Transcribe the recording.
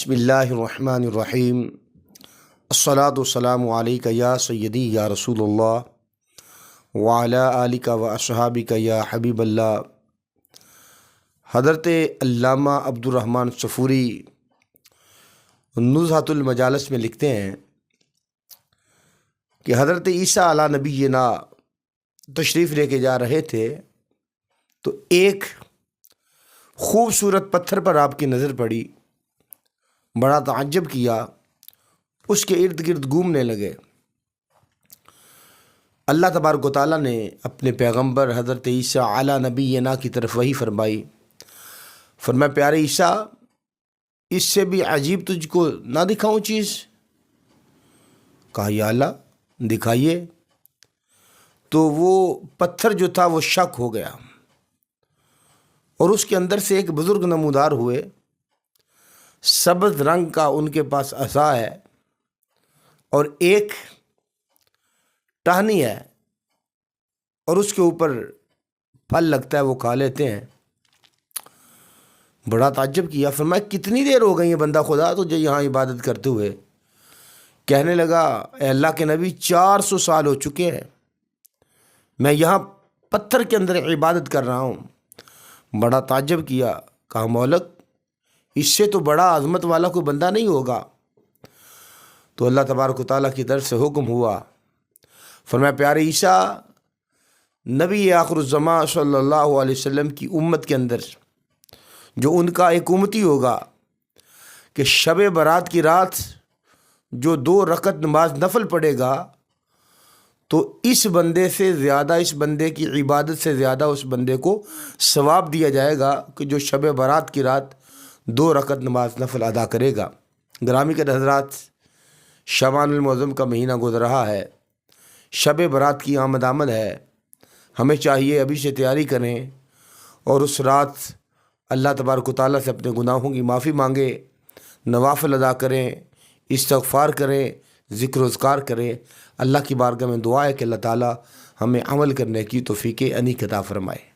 بسم اللہ الرحمن الرحیم الصلاۃ والسلام علیک یا سیدی یا رسول اللہ وعلی آلک و اصحابک یا حبیب اللہ۔ حضرت علامہ عبدالرحمن صفوری نزہۃ المجالس میں لکھتے ہیں کہ حضرت عیسیٰ علیہ نبینا تشریف لے کے جا رہے تھے تو ایک خوبصورت پتھر پر آپ کی نظر پڑی، بڑا تعجب کیا، اس کے ارد گرد گھومنے لگے۔ اللہ تبارک و تعالیٰ نے اپنے پیغمبر حضرت عیسیٰ علیہ نبینا کی طرف وحی فرمائی، فرمایا پیارے عیسیٰ اس سے بھی عجیب تجھ کو نہ دکھاؤں چیز؟ کہا یا اللہ دکھائیے۔ تو وہ پتھر جو تھا وہ شک ہو گیا اور اس کے اندر سے ایک بزرگ نمودار ہوئے، سبز رنگ کا ان کے پاس عصا ہے اور ایک ٹہنی ہے اور اس کے اوپر پھل لگتا ہے، وہ کھا لیتے ہیں۔ بڑا تعجب کیا، فرمایا کتنی دیر ہو گئی ہے بندہ خدا تجھے یہاں عبادت کرتے ہوئے؟ کہنے لگا اے اللہ کے نبی 400 سال ہو چکے ہیں میں یہاں پتھر کے اندر عبادت کر رہا ہوں۔ بڑا تعجب کیا، کہا مولک اس سے تو بڑا عظمت والا کوئی بندہ نہیں ہوگا۔ تو اللہ تبارک و تعالیٰ کی طرف سے حکم ہوا، فرمایا پیارے عیسیٰ نبی آخر الزمان صلی اللہ علیہ وسلم کی امت کے اندر جو ان کا ایک امتی ہوگا کہ شب برات کی رات جو 2 رکعت نماز نفل پڑھے گا تو اس بندے سے زیادہ، اس بندے کی عبادت سے زیادہ اس بندے کو ثواب دیا جائے گا کہ جو شب برات کی رات 2 رکعت نماز نفل ادا کرے گا۔ گرامی کے حضرات، شعبان المعظم کا مہینہ گزر رہا ہے، شب برات کی آمد ہے۔ ہمیں چاہیے ابھی سے تیاری کریں اور اس رات اللہ تبارک و تعالیٰ سے اپنے گناہوں کی معافی مانگیں، نوافل ادا کریں، استغفار کریں، ذکر و اذکار کریں۔ اللہ کی بارگاہ میں دعا ہے کہ اللہ تعالیٰ ہمیں عمل کرنے کی توفیق عطا فرمائے۔